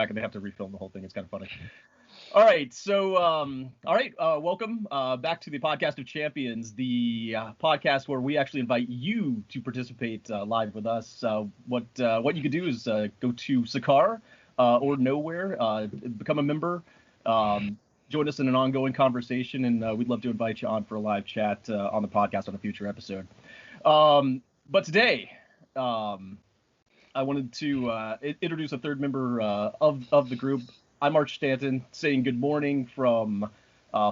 back and they have to refilm the whole thing. It's kind of funny. All right, so welcome back to the Podcast of Champions, the podcast where we actually invite you to participate live with us. What you could do is go to Sakar or Nowhere, become a member, join us in an ongoing conversation, and we'd love to invite you on for a live chat on the podcast on a future episode. But today, I wanted to introduce a third member of the group. I'm Arch Stanton, saying good morning from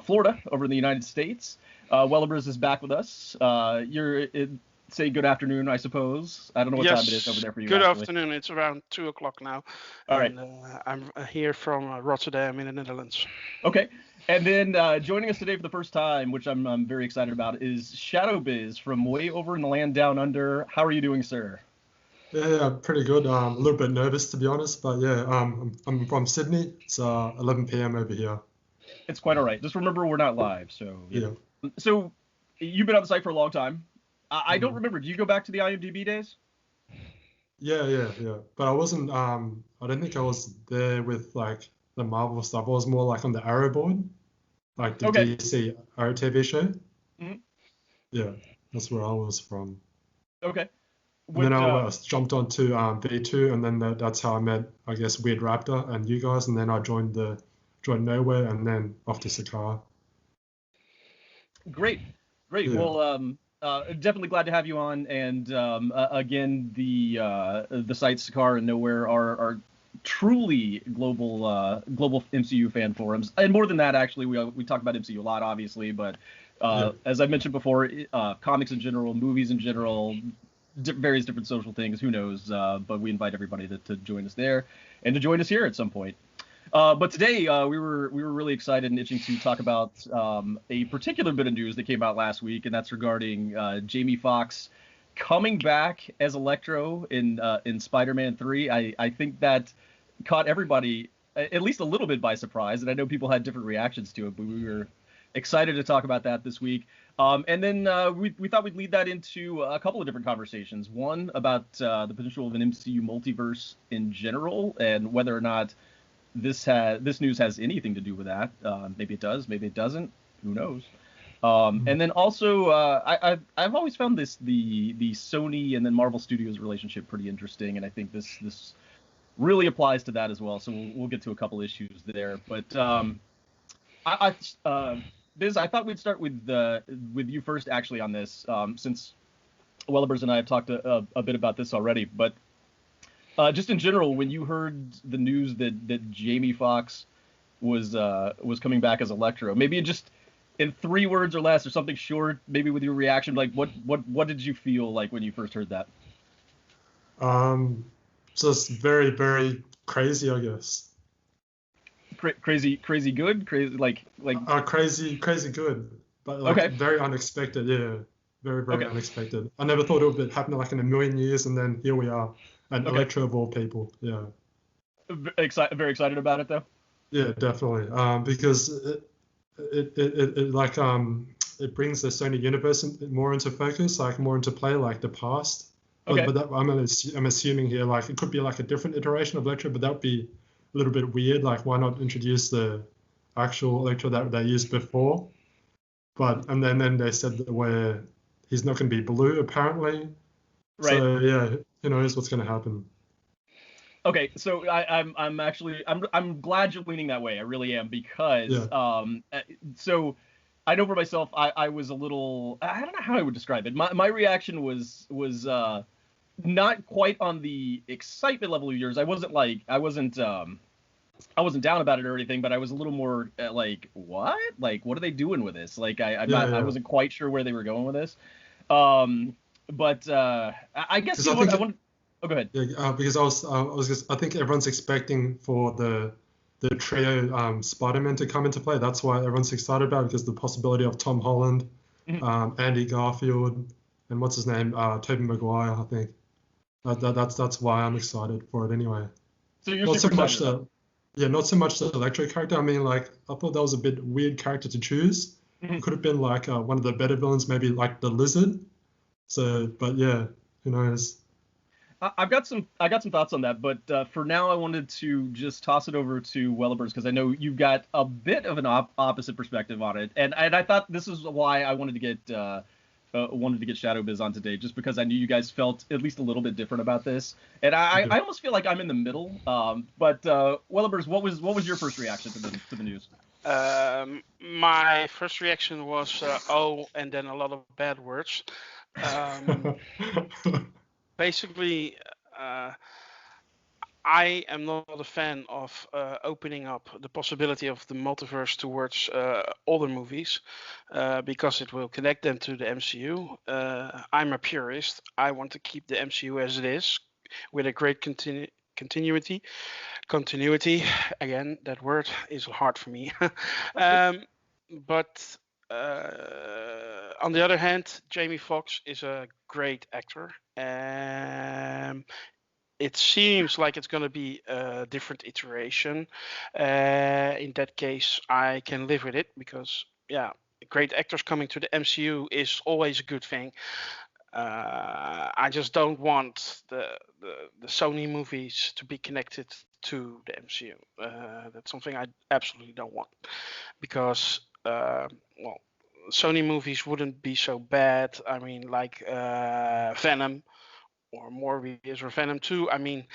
Florida, over in the United States. Wellerbers is back with us. You're say good afternoon, I suppose. I don't know what time it is over there for you. Good afternoon. It's around 2 o'clock now. All right. I'm here from Rotterdam in the Netherlands. Okay. And then joining us today for the first time, which I'm very excited about, is ShadowBiz from way over in the land down under. How are you doing, sir? Yeah, pretty good. A little bit nervous, to be honest, but yeah, I'm from Sydney. It's 11 p.m. over here. It's quite all right. Just remember, we're not live, so yeah. So you've been on the site for a long time. I don't remember. Do you go back to the IMDb days? Yeah. But I wasn't. I don't think I was there with like the Marvel stuff. I was more like on the Arrow board, like the DC Arrow TV show. Mm-hmm. Yeah, that's where I was from. Okay. And then I jumped onto V2, and then that's how I met, I guess, Weird Raptor and you guys, and then I joined Nowhere, and then off to Sakara. Great. Yeah. Well, definitely glad to have you on, and again, the sites Sakara and Nowhere are truly global MCU fan forums, and more than that, actually, we talk about MCU a lot, obviously, but as I mentioned before, comics in general, movies in general. Various different social things, who knows, but we invite everybody to join us there and to join us here at some point. But today we were really excited and itching to talk about a particular bit of news that came out last week, and that's regarding Jamie Foxx coming back as Electro in Spider-Man 3. I think that caught everybody at least a little bit by surprise, and I know people had different reactions to it, but we were excited to talk about that this week. And then we thought we'd lead that into a couple of different conversations. One about the potential of an MCU multiverse in general, and whether or not this news has anything to do with that. Maybe it does, maybe it doesn't. Who knows? And then also, I've always found the Sony and then Marvel Studios relationship pretty interesting, and I think this really applies to that as well. So we'll get to a couple issues there, but Biz, I thought we'd start with you first, actually, on this, since Wellerbers and I have talked a bit about this already. But just in general, when you heard the news that Jamie Foxx was coming back as Electro, maybe just in 3 words or less, or something short, maybe with your reaction, like what did you feel like when you first heard that? Just very, very crazy, I guess. Crazy good, crazy crazy good, but very unexpected. Yeah, very unexpected. I never thought it would happen like in a million years, and then here we are, an Electro of all people. Yeah, very excited about it though. Yeah, definitely. Because it brings the Sony universe more into focus, like more into play, like the past. Okay. But I'm assuming here, like it could be like a different iteration of Electro, but that would be a little bit weird. Like, why not introduce the actual Electro that they used before? And then they said that where he's not going to be blue, apparently. Right. So yeah, who knows what's going to happen? Okay, so I'm glad you're leaning that way. I really am, because so I know for myself, I was a little, I don't know how I would describe it. My reaction was not quite on the excitement level of yours. I wasn't down about it or anything, but I was a little more like, what? Like, what are they doing with this? Like, I wasn't quite sure where they were going with this. But I guess I want. Oh, go ahead. Yeah, because I think everyone's expecting for the trio Spider-Man to come into play. That's why everyone's excited about it, because the possibility of Tom Holland, Andy Garfield, and what's his name, Tobey Maguire, I think. That's why I'm excited for it anyway. So you're not so much the Electro character. I mean, like, I thought that was a bit weird character to choose. It could have been like one of the better villains, maybe like the Lizard. So, but yeah, who knows? I've got some thoughts on that, but for now I wanted to just toss it over to Wellabers because I know you've got a bit of an opposite perspective on it, and I thought this is why I wanted to get ShadowBiz on today, just because I knew you guys felt at least a little bit different about this, and I almost feel like I'm in the middle. But Wellabers, what was your first reaction to the news? My first reaction was oh, and then a lot of bad words. Basically, I am not a fan of opening up the possibility of the multiverse towards other movies because it will connect them to the MCU. I'm a purist. I want to keep the MCU as it is with a great continuity. Again, that word is hard for me. But on the other hand, Jamie Foxx is a great actor. It seems like it's going to be a different iteration. In that case, I can live with it because, yeah, great actors coming to the MCU is always a good thing. I just don't want the Sony movies to be connected to the MCU. That's something I absolutely don't want because, well, Sony movies wouldn't be so bad. I mean, like Venom or Morbius or Venom 2. I mean,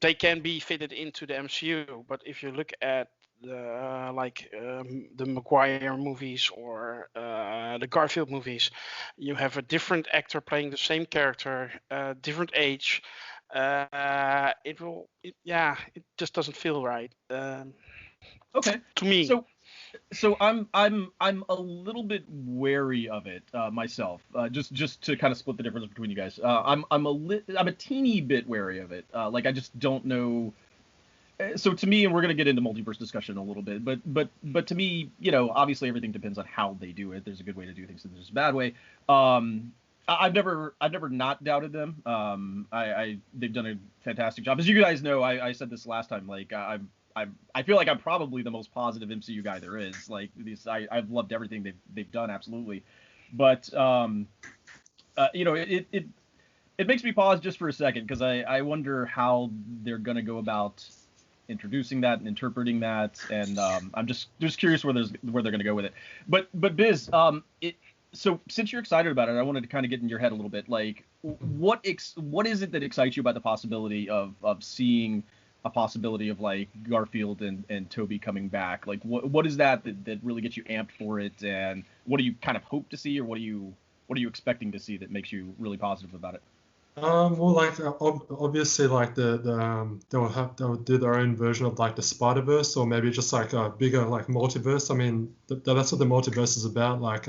they can be fitted into the MCU, but if you look at the Maguire movies or the Garfield movies, you have a different actor playing the same character, different age. It just doesn't feel right. Okay. To me. So I'm a little bit wary of it myself. Just to kind of split the difference between you guys. I'm a teeny bit wary of it. Like I just don't know. So to me, and we're gonna get into multiverse discussion a little bit, but to me, you know, obviously everything depends on how they do it. There's a good way to do things, and there's a bad way. I've never not doubted them. They've done a fantastic job. As you guys know, I said this last time. Like I feel like I'm probably the most positive MCU guy there is. Like I've loved everything they've done, absolutely. But you know, it makes me pause just for a second because I wonder how they're gonna go about introducing that and interpreting that, and I'm just curious where they're gonna go with it. But Biz, so since you're excited about it, I wanted to kind of get in your head a little bit. Like, what is it that excites you about the possibility of seeing a possibility of like Garfield and Toby coming back? Like, what is that really gets you amped for it, and what do you kind of hope to see, or what are you expecting to see that makes you really positive about it? Well, like obviously, like they'll do their own version of like the Spider-Verse, or maybe just like a bigger like multiverse. I mean, that's what the multiverse is about, like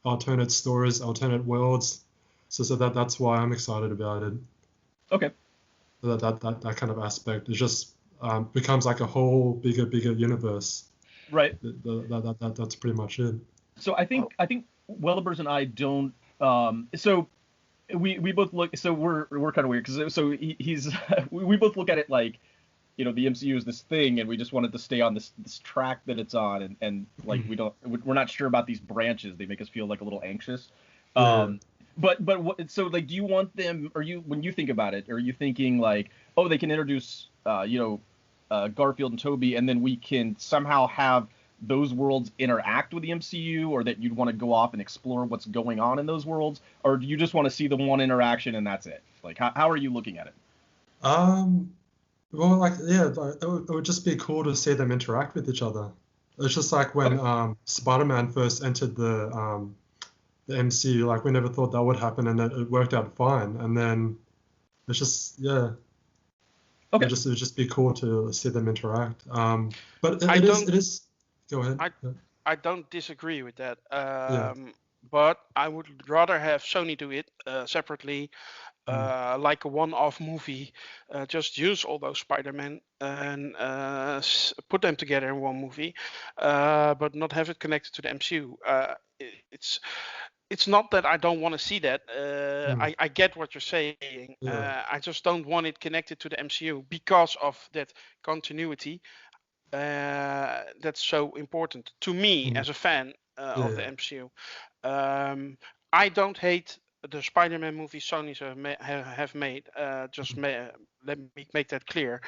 alternate stories, alternate worlds. So that's why I'm excited about it. Okay. That kind of aspect. It just becomes like a whole bigger universe. Right. That's pretty much it. So I think Wellabers and I don't. So we both look. So we're kind of weird because he's we both look at it like, you know, the MCU is this thing, and we just wanted to stay on this track that it's on, and like we're not sure about these branches. They make us feel like a little anxious. Yeah. But so like, do you want them? When you think about it, are you thinking like, oh, they can introduce Garfield and Toby, and then we can somehow have those worlds interact with the MCU, or that you'd want to go off and explore what's going on in those worlds, or do you just want to see the one interaction and that's it? Like, how are you looking at it? Well, like, yeah, like, it would just be cool to see them interact with each other. It's just like when Spider-Man first entered the MCU, like we never thought that would happen, and it worked out fine. And then it's just, yeah. Okay. It would just be cool to see them interact. But it is. Go ahead. I don't disagree with that. Yeah. But I would rather have Sony do it separately, like a one-off movie. Just use all those Spider-Man and put them together in one movie, but not have it connected to the MCU. It's not that I don't want to see that. I get what you're saying. Yeah. I just don't want it connected to the MCU because of that continuity. That's so important to me as a fan of the MCU. I don't hate the Spider-Man movies Sony's have made. Let me make that clear.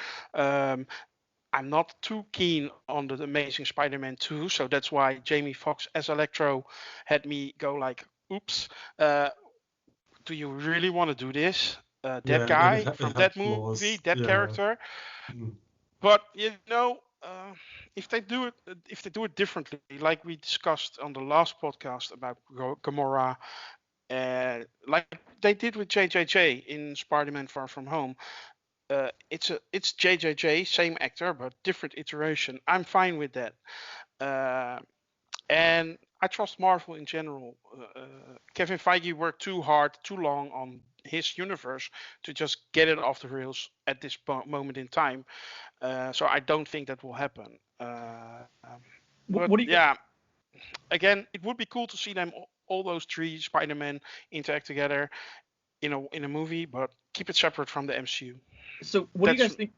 I'm not too keen on the Amazing Spider-Man 2, so that's why Jamie Foxx as Electro had me go like, oops, do you really want to do this? That Yeah, guy it from had that flaws. movie, that Yeah. character. Mm. But if they do it differently, like we discussed on the last podcast about Gamora, like they did with JJJ in Spider-Man Far From Home. It's JJJ, same actor but different iteration. I'm fine with that, and I trust Marvel in general. Kevin Feige worked too hard, too long on his universe to just get it off the rails at this moment in time. So I don't think that will happen. But What do you? yeah, again, it would be cool to see them all those three Spider-Man interact together in a movie, but keep it separate from the MCU. So what do you guys think?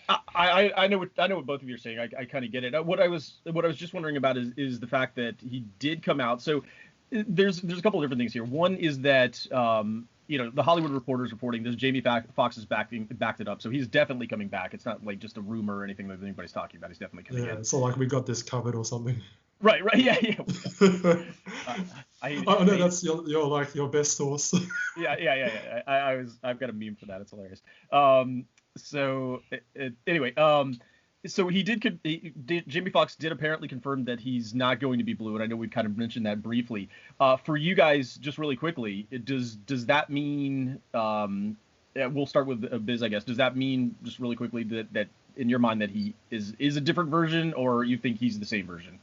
I know what both of you are saying. I kind of get it. What I was just wondering about is the fact that he did come out. So there's a couple of different things here. One is that the Hollywood Reporter is reporting this. Jamie Foxx is backed it up, so he's definitely coming back. It's not like just a rumor or anything that anybody's talking about. He's definitely coming in. Yeah, it's not like we got this covered or something. Right, yeah. I know that's your best source. Yeah. I've got a meme for that. It's hilarious. Anyway, so Jamie Foxx did apparently confirm that he's not going to be blue, and I know we've kind of mentioned that briefly. For you guys, just really quickly, does that mean? We'll start with Biz, I guess. Does that mean just really quickly that in your mind that he is a different version, or you think he's the same version?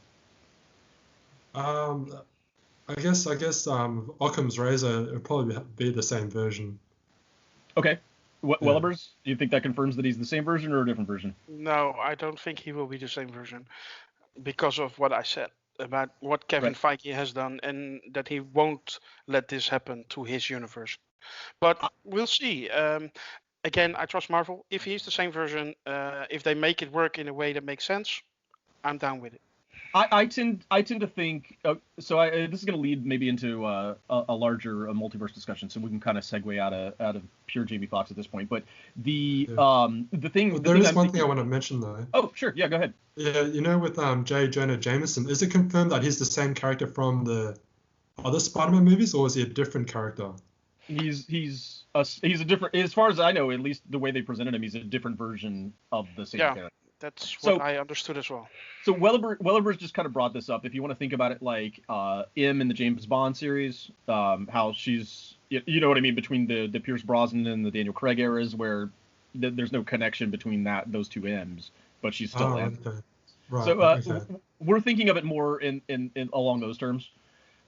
I guess Occam's razor would probably be the same version. Okay. Wellebers, do you think that confirms that he's the same version or a different version? No, I don't think he will be the same version because of what I said about what Kevin Feige has done and that he won't let this happen to his universe. But we'll see. Again, I trust Marvel. If he's the same version, if they make it work in a way that makes sense, I'm down with it. I tend to think this is going to lead maybe into a larger multiverse discussion, so we can kind of segue out of pure Jamie Foxx at this point. But the thing there is one thing I want to mention though. Oh sure, yeah, go ahead. Yeah, with J. Jonah Jameson, is it confirmed that he's the same character from the other Spider-Man movies, or is he a different character? He's a different, as far as I know, at least the way they presented him, he's a different version of the same character. That's what I understood as well. So Welleber's just kind of brought this up. If you want to think about it like M in the James Bond series, how she's, you know what I mean, between the Pierce Brosnan and the Daniel Craig eras, where there's no connection between those two M's, but she's still M. Okay. Right. So we're thinking of it more in along those terms.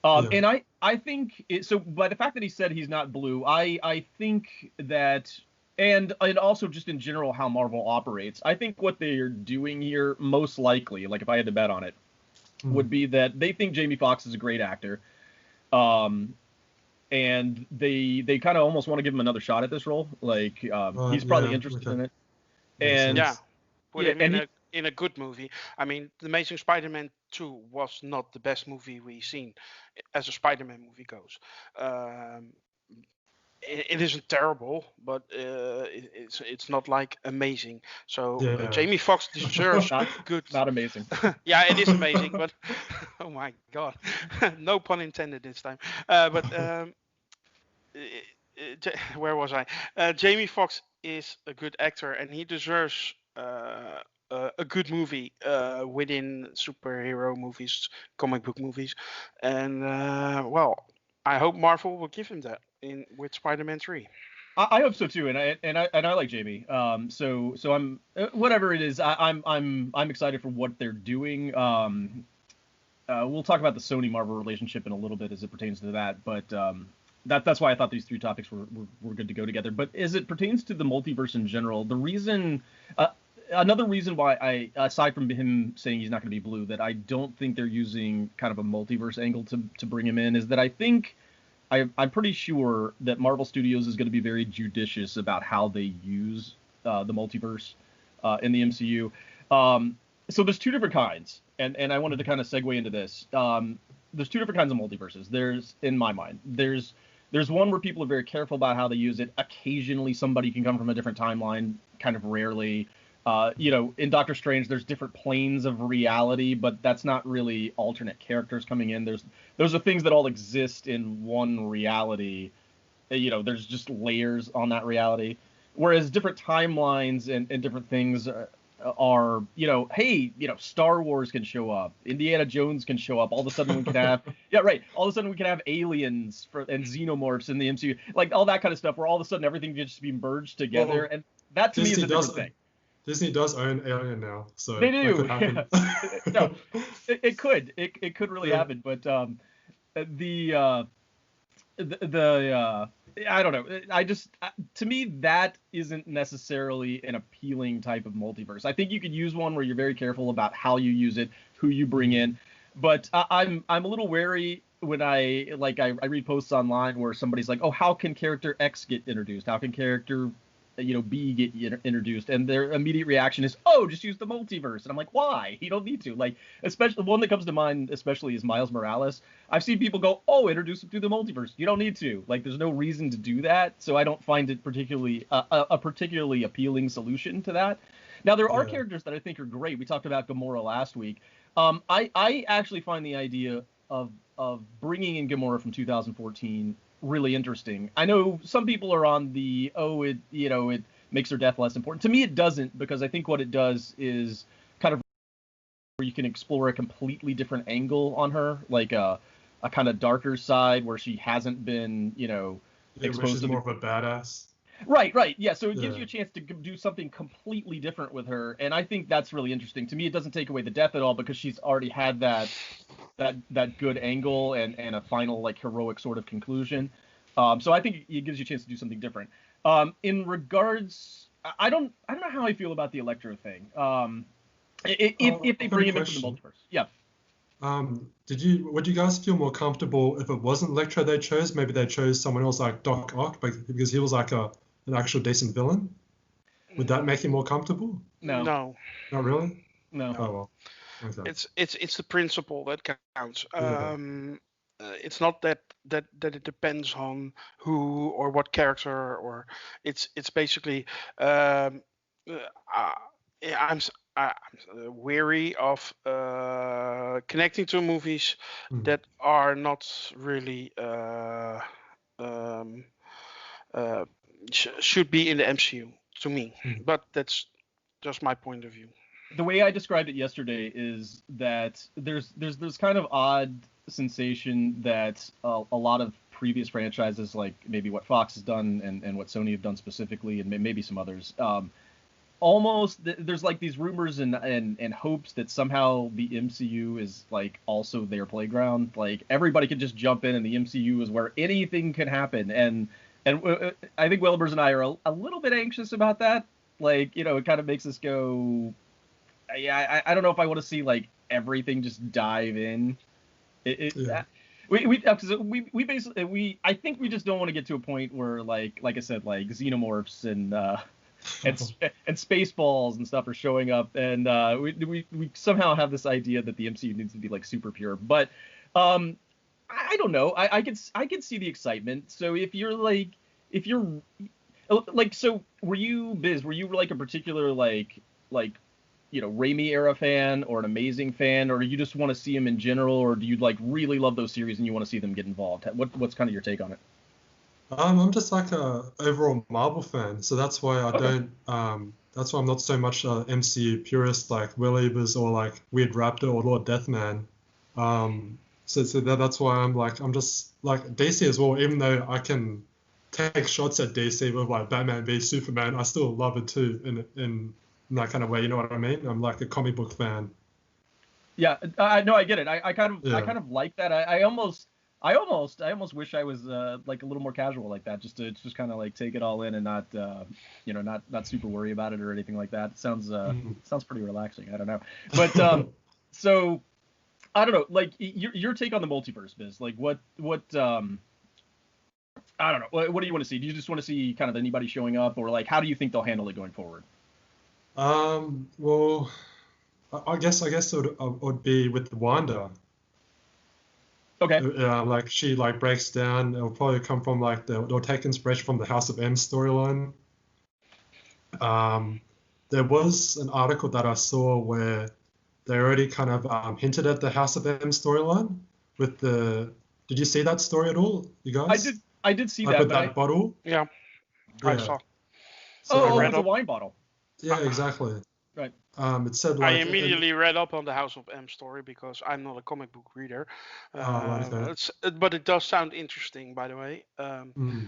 And I think so. By the fact that he said he's not blue, I think that. And also just in general how Marvel operates. I think what they're doing here, most likely, like if I had to bet on it, would be that they think Jamie Foxx is a great actor, and they kind of almost want to give him another shot at this role. Like he's probably interested in it. And put him in a good movie. I mean, The Amazing Spider-Man 2 was not the best movie we've seen as a Spider-Man movie goes. It isn't terrible, but it's not like amazing. So Jamie Foxx deserves good. Not amazing. Yeah, it is amazing, but oh my god, no pun intended this time. Where was I? Jamie Foxx is a good actor, and he deserves a good movie within superhero movies, comic book movies, and I hope Marvel will give him that with Spider-Man 3. I hope so too, and I like Jamie. So I'm whatever it is. I'm excited for what they're doing. We'll talk about the Sony Marvel relationship in a little bit as it pertains to that, but that's why I thought these three topics were good to go together. But as it pertains to the multiverse in general, the reason. Another reason why I, aside from him saying he's not going to be blue, that I don't think they're using kind of a multiverse angle to bring him in is that I think I'm pretty sure that Marvel Studios is going to be very judicious about how they use the multiverse in the MCU. So there's two different kinds, and I wanted to kind of segue into this. There's two different kinds of multiverses. In my mind, there's There's one where people are very careful about how they use it. Occasionally, somebody can come from a different timeline, kind of rarely. In Doctor Strange, there's different planes of reality, but that's not really alternate characters coming in. Those are things that all exist in one reality. There's just layers on that reality. Whereas different timelines and different things are, hey, Star Wars can show up, Indiana Jones can show up. All of a sudden we can have, yeah, right. All of a sudden we can have aliens and xenomorphs in the MCU, like all that kind of stuff, where all of a sudden everything can just be merged together, Well, and that to me is a different thing. Disney does own Alien now, so they do. That could happen. Yeah. No, it could really happen, but I don't know. To me, that isn't necessarily an appealing type of multiverse. I think you could use one where you're very careful about how you use it, who you bring in. But I'm a little wary when I read posts online where somebody's like, oh, how can character X get introduced? How can character B get introduced? And their immediate reaction is, oh, just use the multiverse. And I'm like, why? You don't need to. Like, especially the one that comes to mind especially is Miles Morales. I've seen people go, oh, introduce him through the multiverse. You don't need to. Like, there's no reason to do that. So I don't find it particularly a particularly appealing solution to that. Now, there are characters that I think are great. We talked about Gamora last week. I actually find the idea of bringing in Gamora from 2014 really interesting. I know some people are on the, it makes her death less important. To me, it doesn't, because I think what it does is kind of where you can explore a completely different angle on her, like a kind of darker side where she hasn't been, exposed to more of a badass. Right. Yeah. So it gives you a chance to do something completely different with her, and I think that's really interesting. To me, it doesn't take away the death at all, because she's already had that good angle and a final, like, heroic sort of conclusion. So I think it gives you a chance to do something different. In regards, I don't know how I feel about the Electro thing. If they bring him into the multiverse, yeah. Would you guys feel more comfortable if it wasn't Electro they chose? Maybe they chose someone else like Doc Ock, because he was like an actual decent villain. Would that make you more comfortable? No. Not really? No. Oh well. Okay. It's the principle that counts. It's not that it depends on who or what character, or it's basically I'm wary of connecting to movies that are not really should be in the MCU to me. But that's just my point of view. The way I described it yesterday is that there's this kind of odd sensation that a lot of previous franchises, like maybe what Fox has done and what Sony have done specifically, and maybe some others, almost there's like these rumors and hopes that somehow the MCU is like also their playground. Like everybody can just jump in, and the MCU is where anything can happen. And I think Wilbers and I are a little bit anxious about that. Like, it kind of makes us go, yeah, I don't know if I want to see like everything just dive in. We basically I think we just don't want to get to a point where like I said, like xenomorphs and Spaceballs and stuff are showing up, and we somehow have this idea that the MCU needs to be like super pure. But I don't know. I could see the excitement. So if you're so were you like a particular like Raimi era fan or an Amazing fan, or do you just want to see him in general, or do you like really love those series and you want to see them get involved? What's kind of your take on it? I'm just like a overall Marvel fan, so that's why I don't. That's why I'm not so much a MCU purist like Will Evers or like Weird Raptor or Lord Deathman. So that's why I'm just like DC as well. Even though I can take shots at DC with like Batman v Superman, I still love it too in that kind of way. You know what I mean? I'm like a comic book fan. Yeah, no, I get it. I kind of like that. I almost wish I was like a little more casual like that, just kind of like take it all in and not not super worry about it or anything like that. It sounds pretty relaxing. I don't know, but so I don't know. Like your take on the multiverse, Biz. Like what I don't know. What do you want to see? Do you just want to see kind of anybody showing up, or like how do you think they'll handle it going forward? Well, I guess it would be with Wanda. Okay. Like she like breaks down. It'll probably come from like they'll take inspiration from the House of M storyline. There was an article that I saw where they already kind of hinted at the House of M storyline with the. Did you see that story at all, you guys? I did see like that, with but that bottle. Yeah, I saw. So it's a wine bottle. yeah, exactly. Right. It said I like immediately read up on the House of M story because I'm not a comic book reader. right, okay. But it does sound interesting, by the way. Mm.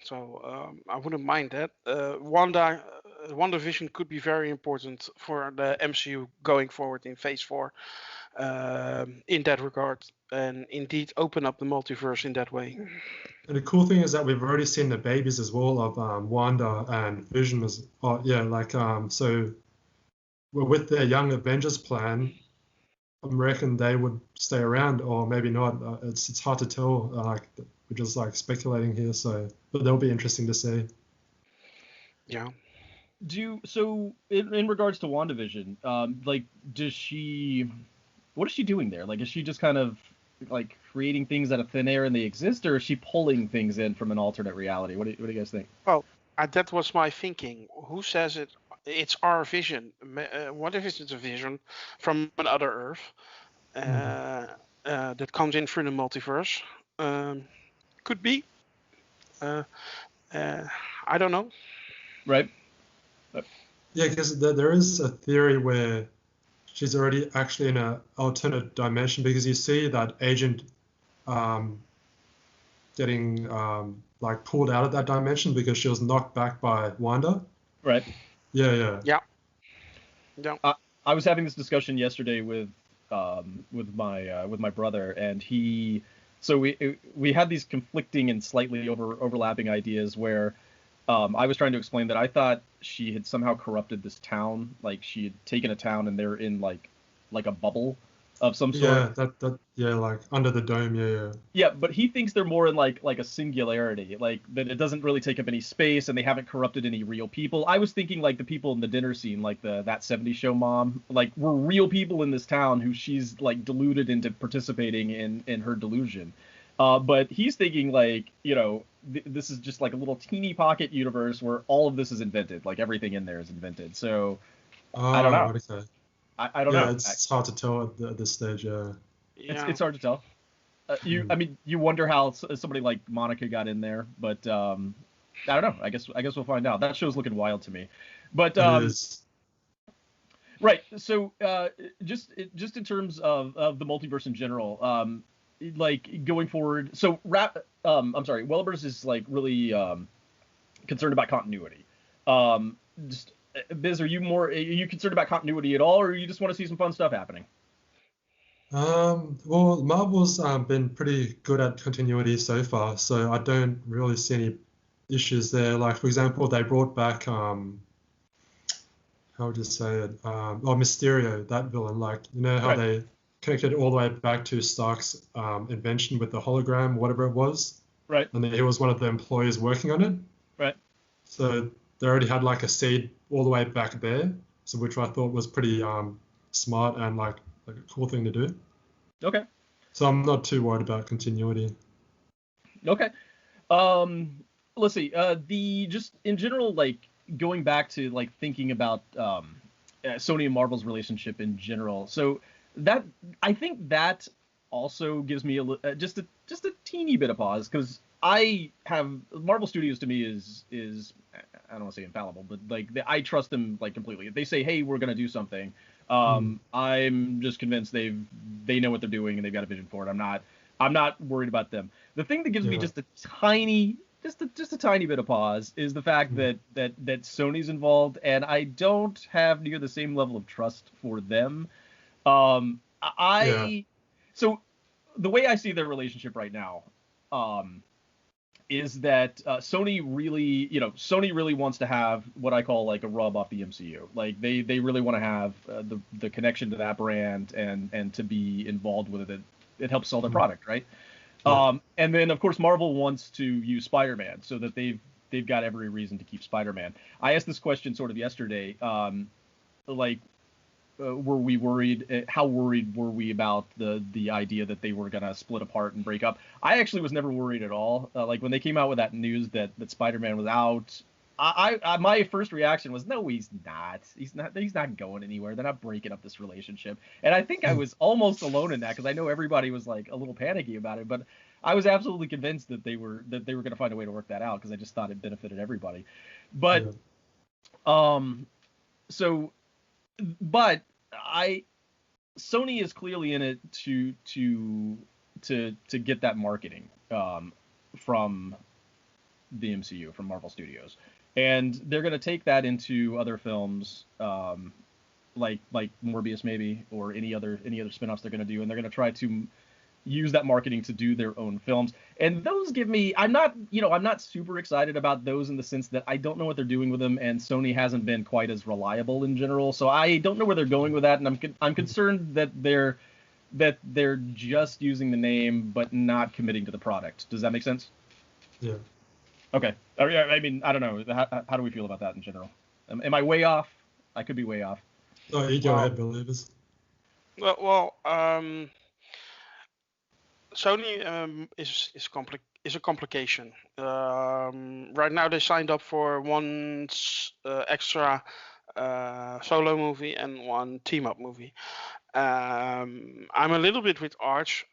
So I wouldn't mind that. WandaVision could be very important for the MCU going forward in Phase 4 in that regard, and indeed open up the multiverse in that way. And the cool thing is that we've already seen the babies as well of Wanda and Vision as so with their Young Avengers plan, I reckon they would stay around or maybe not. It's hard to tell. We're just like speculating here, but they'll be interesting to see. Yeah. In regards to WandaVision, what is she doing there? Like, is she just kind of like creating things out of thin air and they exist, or is she pulling things in from an alternate reality? What do you guys think? Well, that was my thinking. Who says it? It's our vision. WandaVision is a vision from another Earth that comes in through the multiverse. Could be. I don't know. Right. Yeah, because there is a theory where she's already actually in an alternate dimension, because you see that agent getting like pulled out of that dimension because she was knocked back by Wanda. Right. Yeah. I was having this discussion yesterday with my brother, and we had these conflicting and slightly overlapping ideas where I was trying to explain that I thought she had somehow corrupted this town, like she had taken a town and they're in like a bubble of some sort. Yeah, like under the dome. Yeah. Yeah, but he thinks they're more in like a singularity, like that it doesn't really take up any space and they haven't corrupted any real people. I was thinking like the people in the dinner scene, like that '70s show mom, like were real people in this town who she's like deluded into participating in her delusion. But he's thinking like, this is just like a little teeny pocket universe where all of this is invented, like everything in there is invented. So I don't know. Okay. I don't know. It's hard to tell at this stage. Yeah. It's hard to tell. I mean, you wonder how somebody like Monica got in there, but I don't know. I guess we'll find out. That show's looking wild to me. But It is. right. So just in terms of the multiverse in general, like going forward. So I'm sorry, Welbers is like really concerned about continuity. Biz, are you concerned about continuity at all, or you just want to see some fun stuff happening? Well, Marvel's been pretty good at continuity so far, so I don't really see any issues there. Like, for example, they brought back, how would you say it? Mysterio, that villain. Like, how Right. they connected it all the way back to Stark's invention with the hologram, whatever it was. Right. And he was one of the employees working on it. Right. So they already had like a seed all the way back there, so which I thought was pretty smart and like a cool thing to do. Okay. So I'm not too worried about continuity. Okay. Let's see. Just in general, like going back to like thinking about Sony and Marvel's relationship in general. So that I think that also gives me just a teeny bit of pause, because I have Marvel Studios to me is I don't want to say infallible, but like I trust them like completely. If they say, hey, we're gonna do something, I'm just convinced they know what they're doing and they've got a vision for it. I'm not worried about them. The thing that gives me just a tiny bit of pause is the fact that Sony's involved, and I don't have near the same level of trust for them. So the way I see their relationship right now, is that Sony really wants to have what I call like a rub off the MCU. Like they really want to have the connection to that brand and to be involved with it. It helps sell their product, right? Yeah. And then of course Marvel wants to use Spider-Man, so that they've got every reason to keep Spider-Man. I asked this question sort of yesterday, like were we worried? How worried were we about the idea that they were gonna split apart and break up? I actually was never worried at all. Like when they came out with that news that Spider-Man was out, my first reaction was, no, he's not. He's not going anywhere. They're not breaking up this relationship. And I think I was almost alone in that because I know everybody was like a little panicky about it, but I was absolutely convinced that they were going to find a way to work that out because I just thought it benefited everybody. But so, but Sony is clearly in it to get that marketing from the MCU, from Marvel Studios, and they're going to take that into other films, like Morbius maybe, or any other spin-offs they're going to do, and they're going to try to use that marketing to do their own films. And those give me, I'm not super excited about those in the sense that I don't know what they're doing with them, and Sony hasn't been quite as reliable in general. So I don't know where they're going with that, and I'm concerned that they're just using the name but not committing to the product. Does that make sense? Yeah. Okay. I mean, I don't know. How do we feel about that in general? Am I way off? I could be way off. Oh, you go ahead, Believers. Well, Sony is a complication. Right now they signed up for one extra solo movie and one team up movie. I'm a little bit with Arch.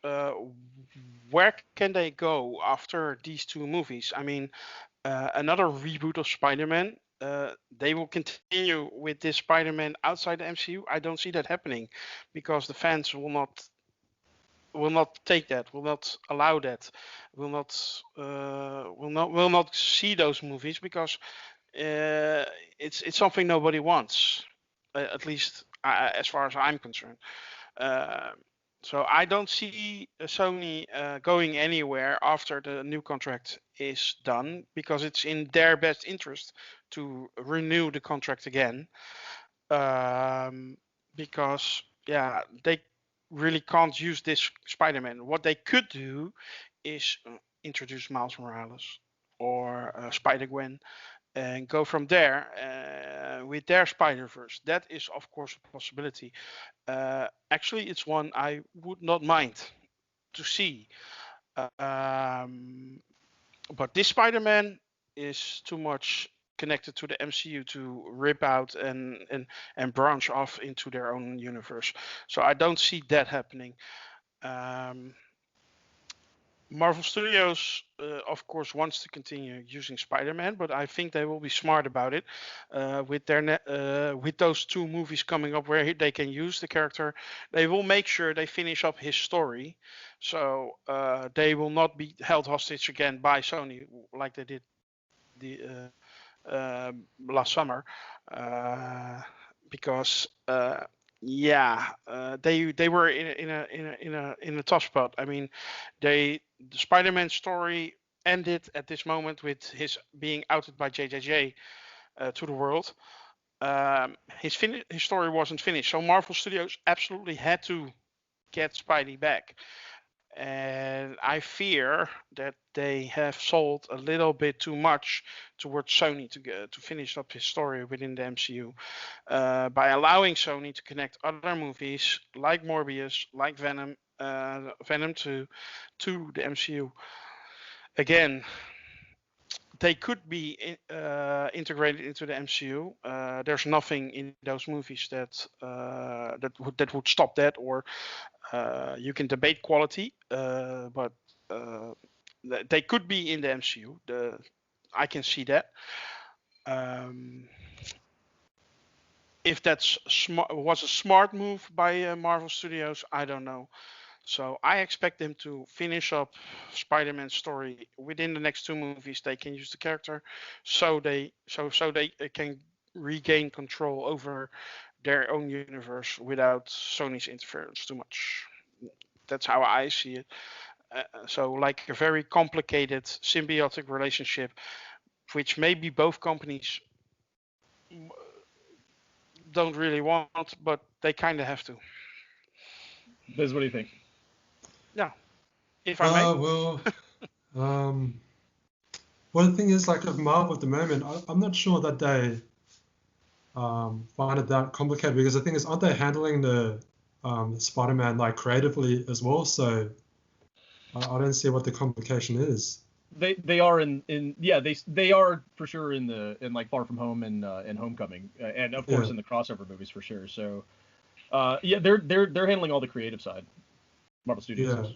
Where can they go after these two movies? I mean, another reboot of Spider-Man. They will continue with this Spider-Man outside the MCU. I don't see that happening because the fans will not take that, will not allow that, will not see those movies because it's something nobody wants, at least as far as I'm concerned. So I don't see Sony going anywhere after the new contract is done because it's in their best interest to renew the contract again, because they really can't use this Spider-Man. What they could do is introduce Miles Morales or Spider-Gwen and go from there with their Spider-Verse. That is, of course, a possibility. Actually, it's one I would not mind to see. But this Spider-Man is too much connected to the MCU to rip out and branch off into their own universe. So I don't see that happening. Marvel Studios, of course, wants to continue using Spider-Man, but I think they will be smart about it with those two movies coming up where they can use the character. They will make sure they finish up his story, so they will not be held hostage again by Sony like they did last summer, because they were in a tough spot. I mean, the Spider-Man story ended at this moment with his being outed by JJJ to the world. His story wasn't finished, so Marvel Studios absolutely had to get Spidey back. And I fear that they have sold a little bit too much towards Sony to finish up his story within the MCU by allowing Sony to connect other movies like Morbius, like Venom 2 to the MCU. Again, they could be integrated into the MCU. There's nothing in those movies that would stop that, or you can debate quality, but they could be in the MCU. I can see that. If that's was a smart move by Marvel Studios, I don't know. So I expect them to finish up Spider-Man's story within the next two movies. They can use the character, so they can regain control over their own universe without Sony's interference too much. That's how I see it. So like a very complicated symbiotic relationship, which maybe both companies don't really want, but they kind of have to. Biz, what do you think? Yeah, if I may. Well, the thing is, like, of Marvel at the moment, I'm not sure that find it that complicated, because the thing is, aren't they handling the Spider-Man like creatively as well? So I don't see what the complication is. They are they are for sure in like Far From Home and Homecoming, and of course in the crossover movies for sure. So they're handling all the creative side. Marvel Studios. Yeah.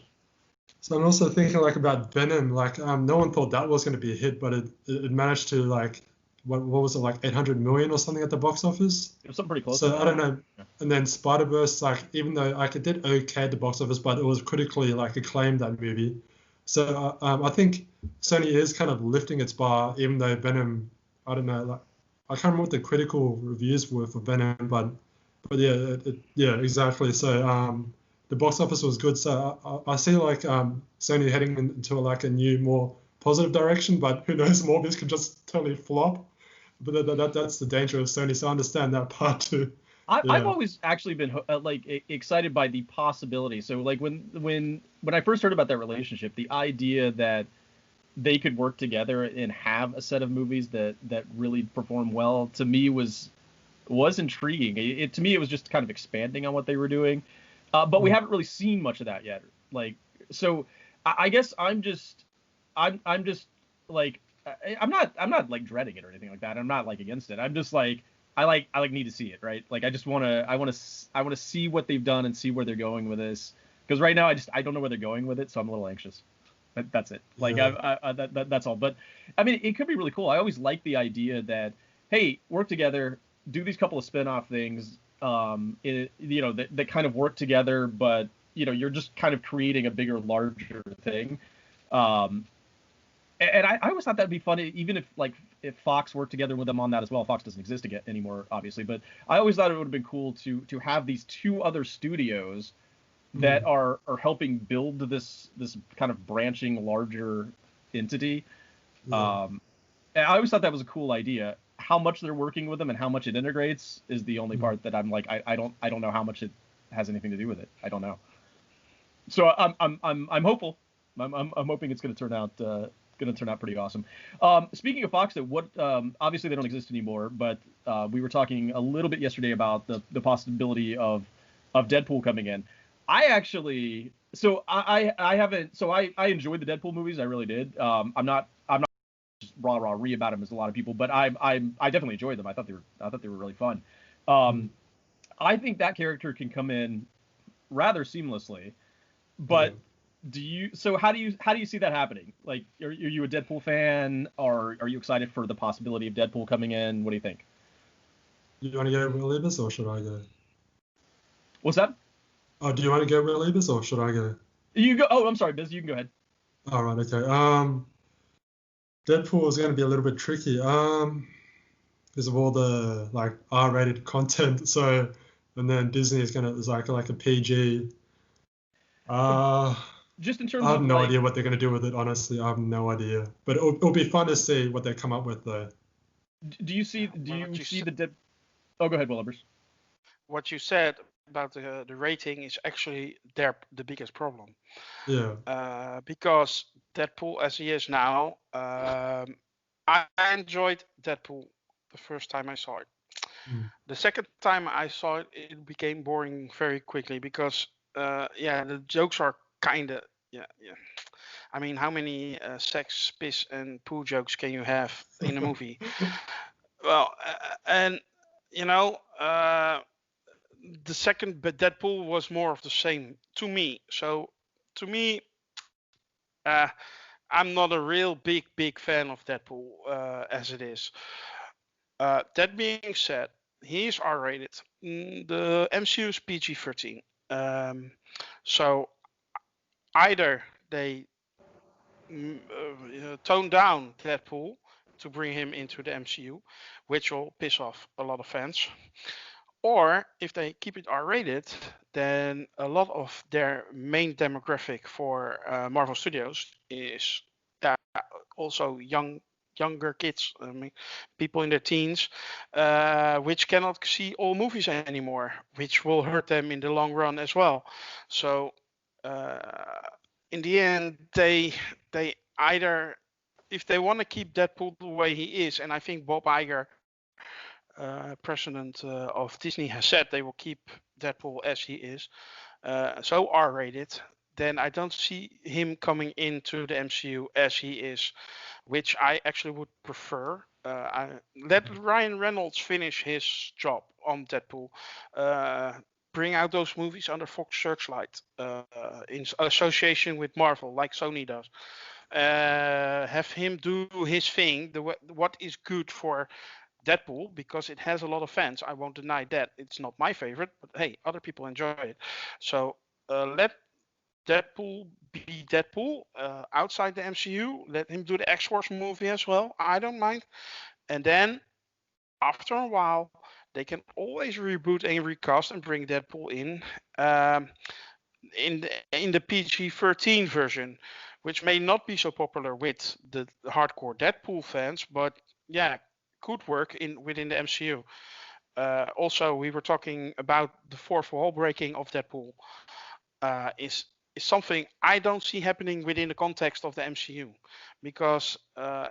So I'm also thinking like about Venom. Like no one thought that was going to be a hit, but it managed to like what was it, like 800 million or something at the box office? It was something pretty close. So I don't know. Yeah. And then Spider-Verse, like even though like it did okay at the box office, but it was critically like acclaimed, that movie. So I think Sony is kind of lifting its bar, even though Venom, I don't know, like I can't remember what the critical reviews were for Venom, but yeah, yeah, exactly. So the box office was good. So I see like Sony heading into like a new, more positive direction, but who knows, Morbius could just totally flop. But that's the danger of Sony. So I understand that part too. I've always actually been like excited by the possibility. So like when I first heard about that relationship, the idea that they could work together and have a set of movies that really perform well, to me was intriguing. To me, it was just kind of expanding on what they were doing, but we haven't really seen much of that yet. Like, so I guess I'm just like I'm not like dreading it or anything like that. I'm not like against it. I'm just like I need to see it, right? Like I want to see what they've done and see where they're going with this, because right now I don't know where they're going with it, so I'm a little anxious. That's it. Like that's all. But I mean, it could be really cool. I always like the idea that, hey, work together, do these couple of spin-off things, that kind of work together, but you're just kind of creating a bigger, larger thing. And I always thought that'd be funny, even if Fox worked together with them on that as well. Fox doesn't exist anymore, obviously, but I always thought it would have been cool to have these two other studios that are helping build this kind of branching larger entity. And I always thought that was a cool idea. How much they're working with them and how much it integrates is the only part that I'm like, I don't know how much it has anything to do with it. I don't know. So I'm hopeful. I'm hoping it's going to turn out pretty awesome. Speaking of Fox, though, what obviously they don't exist anymore, but we were talking a little bit yesterday about the possibility of Deadpool coming in. I actually, so I haven't, so I enjoyed the Deadpool movies. I really did. I'm not just rah-rah-ree about them as a lot of people, but I definitely enjoyed them. I thought they were really fun. I think that character can come in rather seamlessly, but how do you see that happening? Like, are you a Deadpool fan, or are you excited for the possibility of Deadpool coming in? What do you think? You want to go Will Ebers, or should I go? What's that? Oh, do you want to go Will Ebers, or should I go? You go. Oh, I'm sorry, Biz. You can go ahead. All right. Okay. Deadpool is going to be a little bit tricky. Because of all the like R-rated content. So, and then Disney is like a PG. Just in terms I have of no idea what they're going to do with it. Honestly, I have no idea. But it'll be fun to see what they come up with, though. Do you see the Dead? Oh, go ahead, Willibers. What you said about the rating is actually the biggest problem. Yeah. Because Deadpool, as he is now, I enjoyed Deadpool the first time I saw it. The second time I saw it, it became boring very quickly because, the jokes are kind of, I mean, how many sex, piss, and poo jokes can you have in a movie? Well, and the second Deadpool was more of the same to me. So to me, I'm not a real big fan of Deadpool as it is. That being said, he's R-rated. The MCU is PG-13. So either they tone down Deadpool to bring him into the MCU, which will piss off a lot of fans. Or if they keep it R-rated, then a lot of their main demographic for Marvel Studios is also younger kids, I mean, people in their teens, which cannot see all movies anymore, which will hurt them in the long run as well. So in the end, they either, if they want to keep Deadpool the way he is, and I think Bob Iger president of Disney has said they will keep Deadpool as he is, so R-rated, then I don't see him coming into the MCU as he is, which I actually would prefer. Let Ryan Reynolds finish his job on Deadpool. Bring out those movies under Fox Searchlight in association with Marvel, like Sony does. Have him do his thing, what is good for Deadpool, because it has a lot of fans. I won't deny that. It's not my favorite, but hey, other people enjoy it. So let Deadpool be Deadpool outside the MCU. Let him do the X-Force movie as well. I don't mind. And then after a while, they can always reboot and recast and bring Deadpool in the PG-13 version, which may not be so popular with the hardcore Deadpool fans, but yeah, could work within the MCU. Also, we were talking about the fourth wall breaking of Deadpool. Is something I don't see happening within the context of the MCU, because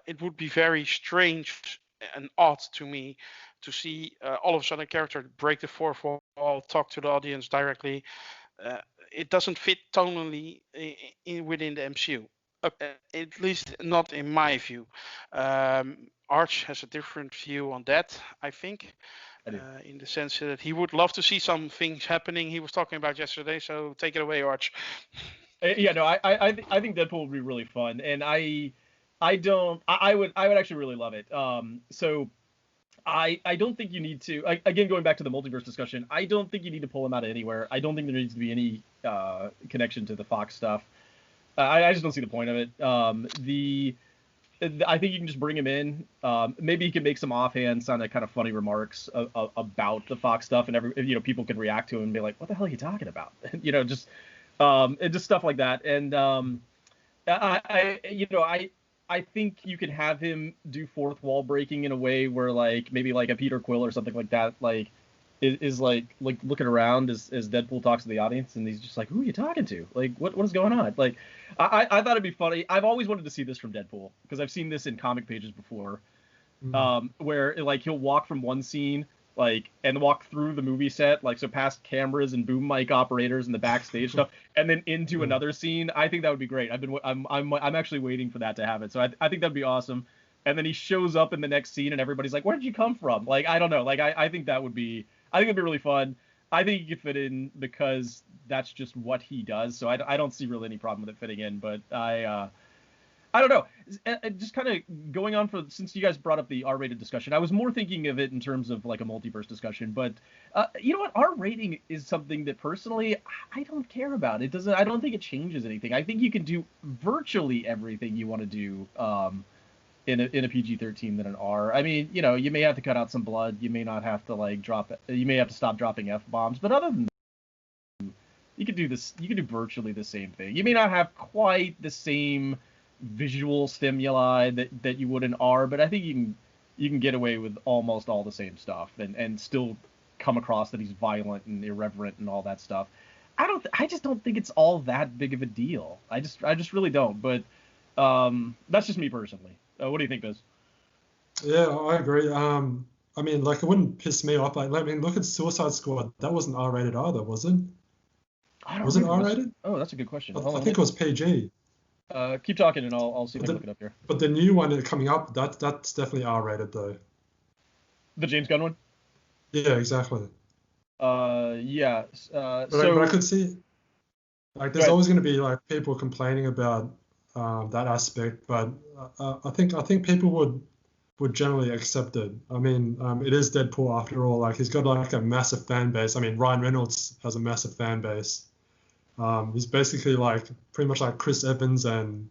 it would be very strange and odd to me to see all of a sudden a character break the fourth wall, talk to the audience directly. It doesn't fit tonally within the MCU, at least not in my view. Arch has a different view on that, I think. In the sense that he would love to see some things happening he was talking about yesterday. So take it away, Arch. Yeah, no, I think Deadpool would be really fun, and I would actually really love it. So I don't think you need to, again, going back to the multiverse discussion, I don't think you need to pull him out of anywhere. I don't think there needs to be any connection to the Fox stuff. I just don't see the point of it. I think you can just bring him in. Maybe he can make some offhand, sounded kind of funny remarks about the Fox stuff, and people can react to him and be like, "What the hell are you talking about?" Just stuff like that. And I think you can have him do fourth wall breaking in a way where maybe a Peter Quill or something like that, is looking around as Deadpool talks to the audience, and he's just like, "Who are you talking to? What is going on?" I thought it'd be funny. I've always wanted to see this from Deadpool, because I've seen this in comic pages before, where he'll walk from one scene and walk through the movie set, so past cameras and boom mic operators and the backstage stuff, and then into another scene. I think that would be great. I'm actually waiting for that to happen. So I think that'd be awesome. And then he shows up in the next scene, and everybody's like, "Where did you come from?" I don't know. I think that would be. I think it'd be really fun. I think he could fit in because that's just what he does. So I don't see really any problem with it fitting in. But I don't know. Just kind of going on since you guys brought up the R-rated discussion, I was more thinking of it in terms of a multiverse discussion. But you know what? R-rating is something that personally I don't care about. It doesn't. I don't think it changes anything. I think you can do virtually everything you want to do in a PG-13 than an R. I mean, you may have to cut out some blood. You may not have to drop it. You may have to stop dropping F-bombs. But other than that, you could do this. You could do virtually the same thing. You may not have quite the same visual stimuli that you would in R, but I think you can get away with almost all the same stuff and still come across that he's violent and irreverent and all that stuff. I just don't think it's all that big of a deal. I just really don't. But that's just me personally. What do you think, Biz? Yeah, I agree. I mean, it wouldn't piss me off. Look at Suicide Squad. That wasn't R-rated either, was it? Was it R-rated? Oh, that's a good question. I think it was PG. Keep talking, and I'll see if I can look it up here. But the new one coming up, that's definitely R-rated though. The James Gunn one? Yeah, exactly. Yeah. But I could see, there's always going to be people complaining about that aspect, but I think people would generally accept it. I mean, it is Deadpool after all. He's got a massive fan base. I mean, Ryan Reynolds has a massive fan base. He's basically pretty much like Chris Evans and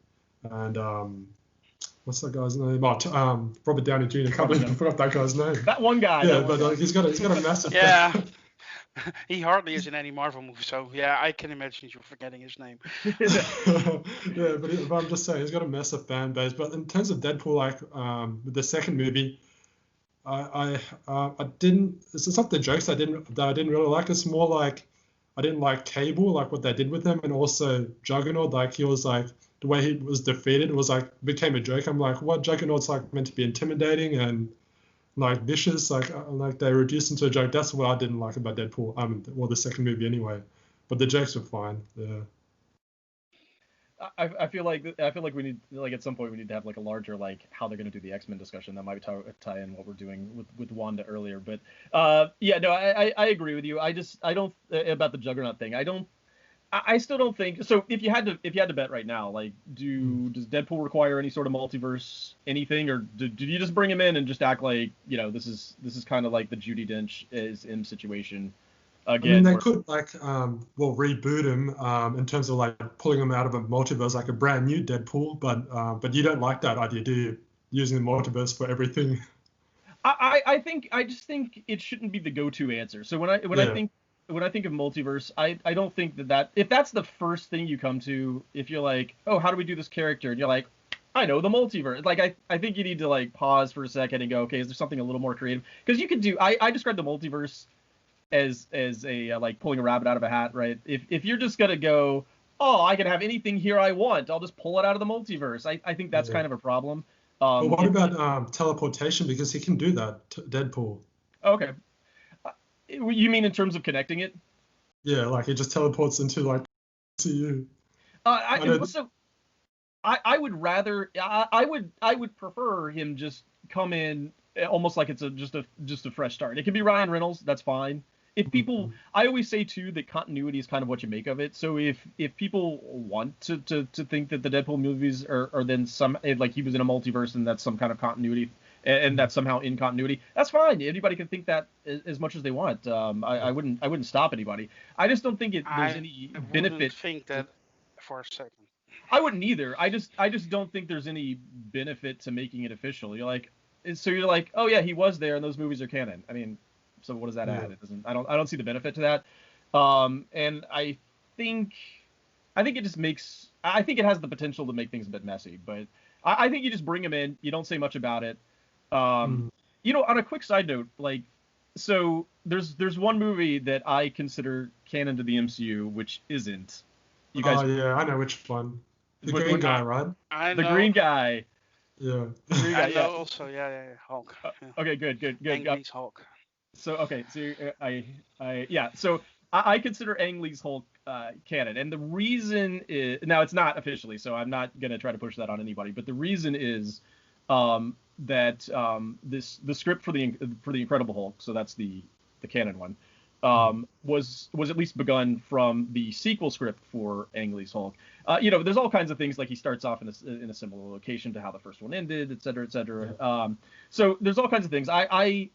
what's that guy's name? Robert Downey Jr. I forgot that guy's name. That one guy. Yeah, but he's got a massive. Yeah. He hardly is in any Marvel movie, so yeah, I can imagine you're forgetting his name. Yeah, but I'm just saying he's got a massive fan base. But in terms of Deadpool, with the second movie, I didn't. It's not the jokes I didn't really like. It's more I didn't like Cable, what they did with him, and also Juggernaut. He was the way he was defeated was became a joke. I'm what? Juggernaut's meant to be intimidating, and like vicious, like they reduced into a joke. That's what I didn't like about Deadpool. Well, the second movie anyway, but the jokes were fine. Yeah. I feel like we need, like, at some point we need to have like a larger, like, how they're going to do the X-Men discussion that might tie in what we're doing with Wanda earlier. But yeah, no, I agree with you. I don't about the Juggernaut thing. I still don't think so. If you had to bet right now, like, does Deadpool require any sort of multiverse anything, or did you just bring him in and just act like, this is kind of like the Judi Dench is M situation again? I mean, they could reboot him in terms of like pulling him out of a multiverse, like a brand new Deadpool. But you don't like that idea, do you? Using the multiverse for everything. I just think it shouldn't be the go-to answer. So when I think of multiverse, I don't think that if that's the first thing you come to, if you're like, oh, how do we do this character, and you're like, I know, the multiverse. Like, I think you need to like pause for a second and go, okay, is there something a little more creative? Because you could do. I describe the multiverse as a like pulling a rabbit out of a hat, right? If you're just gonna go, oh, I can have anything here I want, I'll just pull it out of the multiverse. I think that's kind of a problem. But what about teleportation? Because he can do that, Deadpool. Okay. You mean in terms of connecting it? Yeah, like it just teleports into like CU. I would rather. I would prefer him just come in almost like it's just a fresh start. It could be Ryan Reynolds. That's fine. If people, I always say too that continuity is kind of what you make of it. So if people want to think that the Deadpool movies are then some, like, he was in a multiverse and that's some kind of continuity, and that's somehow in continuity, that's fine. Anybody can think that as much as they want. I wouldn't stop anybody. I just don't think there's any benefit. I wouldn't think that for a second. I wouldn't either. I just don't think there's any benefit to making it official. You're like, oh yeah, he was there and those movies are canon. I mean, so what does that add? It doesn't. I don't see the benefit to that. And I think it just makes. I think it has the potential to make things a bit messy. But I think you just bring him in. You don't say much about it. On a quick side note, like, so there's one movie that I consider canon to the MCU, which isn't. You guys? Oh yeah, I know which one. The green guy, right? I know. The green guy. Yeah. I know also. Yeah. Hulk. Yeah. Okay, good. Ang Lee's Hulk. So I consider Ang Lee's Hulk canon, and the reason is, now it's not officially, so I'm not gonna try to push that on anybody, but the reason is that the script for the Incredible Hulk, so that's the canon one, was at least begun from the sequel script for Ang Lee's Hulk. There's all kinds of things, like he starts off in a similar location to how the first one ended, et cetera, et cetera. Yeah. So there's all kinds of things. I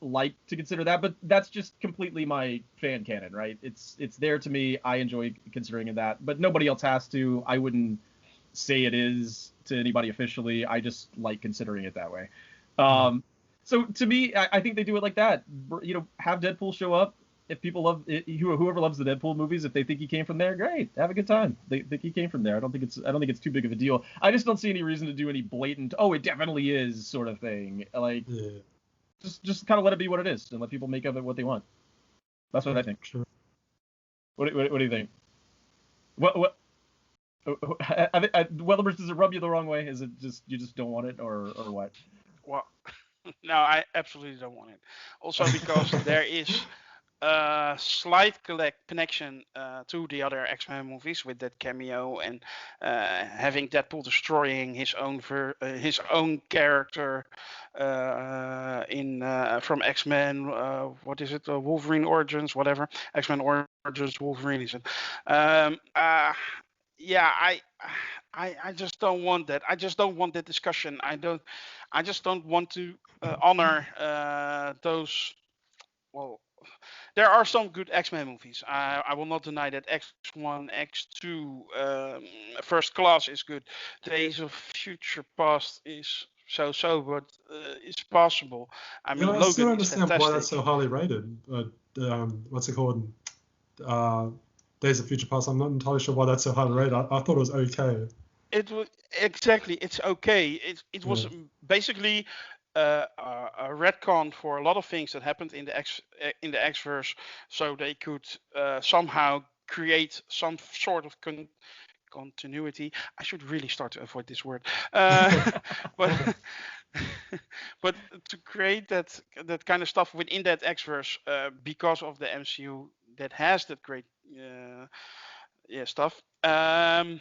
like to consider that, but that's just completely my fan canon, right? It's there to me. I enjoy considering that, but nobody else has to. I wouldn't say it is to anybody officially. I just like considering it that way. So to me, I think they do it like that. Have Deadpool show up. If people love it, whoever loves the Deadpool movies, if they think he came from there, great, have a good time. They think he came from there. I don't think it's too big of a deal. I just don't see any reason to do any blatant, oh, it definitely is sort of thing. Like, just kind of let it be what it is and let people make of it what they want. That's what I think. Sure. What do you think? What? Wellerberg, does it rub you the wrong way? Is it just you just don't want it, or what? Well, no, I absolutely don't want it. Also because there is a slight connection to the other X-Men movies with that cameo and having Deadpool destroying his own character from X-Men. What is it? Wolverine Origins, whatever. X-Men Origins, Wolverine is it? Yeah, I just don't want that. I just don't want that discussion. I just don't want to honor those. Well, there are some good X-Men movies. I will not deny that X1, X2, First Class is good. Days of Future Past is so, but it's possible. I mean, I Logan still is understand fantastic. why that's so highly rated. What's it called? Days of Future Past. I'm not entirely sure why that's so highly rated. I thought it was okay. It was exactly. It's okay. It was basically a retcon for a lot of things that happened in the X-verse, so they could somehow create some sort of continuity. I should really start to avoid this word. But but to create that kind of stuff within that X-verse, because of the MCU that has that great stuff. But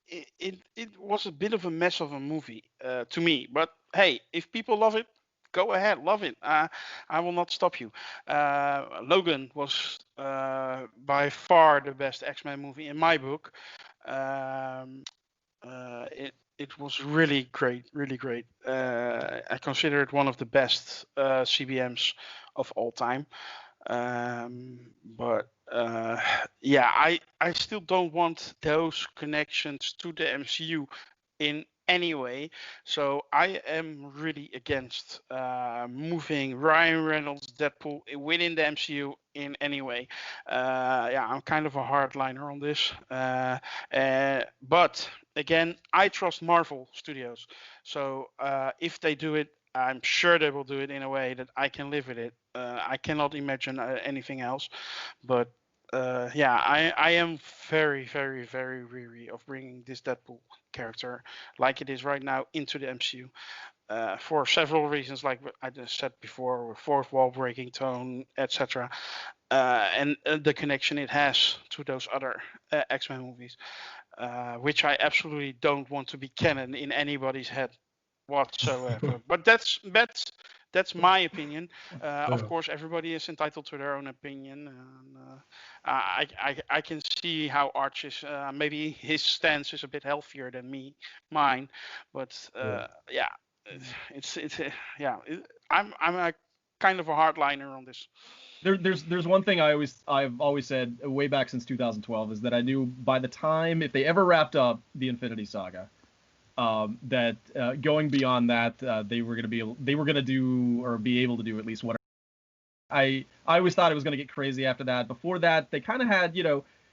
it was a bit of a mess of a movie to me. But hey, if people love it, go ahead, love it. I will not stop you. Logan was by far the best X-Men movie in my book. It was really great, really great. I consider it one of the best CBMs of all time. But I still don't want those connections to the MCU in any way. So I am really against moving Ryan Reynolds' Deadpool within the MCU in any way. I'm kind of a hardliner on this. But again, I trust Marvel Studios. So if they do it, I'm sure they will do it in a way that I can live with it. I cannot imagine anything else. But I am very, very, very weary of bringing this Deadpool character like it is right now into the MCU. For several reasons, like I just said before, fourth wall breaking tone, etc. And the connection it has to those other X-Men movies, which I absolutely don't want to be canon in anybody's head whatsoever. But that's my opinion. Of course, everybody is entitled to their own opinion. And, I can see how Arch is. Maybe his stance is a bit healthier than mine. But I'm a kind of a hardliner on this. There's one thing I've always said way back since 2012 is that I knew by the time, if they ever wrapped up the Infinity Saga, that going beyond that, they were going to do or be able to do at least whatever. I always thought it was going to get crazy after that. Before that, they kind of had, they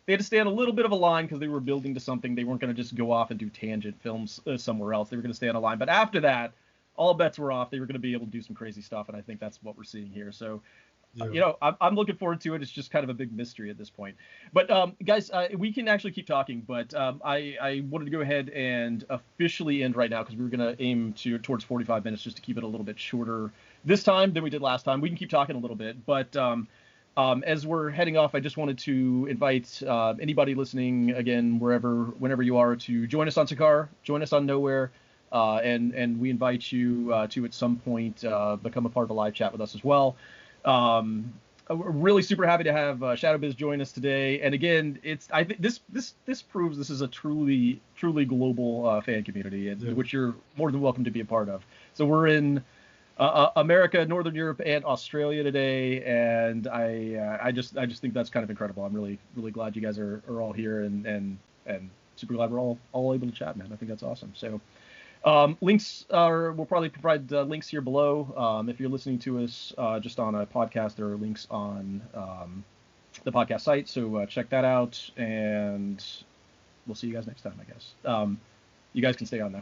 had to stay on a little bit of a line because they were building to something. They weren't going to just go off and do tangent films somewhere else. They were going to stay on a line. But after that, all bets were off. They were going to be able to do some crazy stuff, and I think that's what we're seeing here. So, I'm looking forward to it. It's just kind of a big mystery at this point. But guys, we can actually keep talking, but I wanted to go ahead and officially end right now because we were going to aim towards 45 minutes just to keep it a little bit shorter this time than we did last time. We can keep talking a little bit, but as we're heading off, I just wanted to invite anybody listening, again, whenever you are, to join us on Sakar, join us on Nowhere, and we invite you to at some point become a part of a live chat with us as well. We're really super happy to have ShadowBiz join us today, and again, I think this proves this is a truly global fan community, which you're more than welcome to be a part of. So we're in America, Northern Europe, and Australia today, and I just think that's kind of incredible. I'm really glad you guys are all here, and super glad we're all able to chat, man. I think that's awesome. So. Links we'll probably provide links here below. If you're listening to us just on a podcast, there are links on the podcast site, so check that out, and we'll see you guys next time, I guess. You guys can stay on now.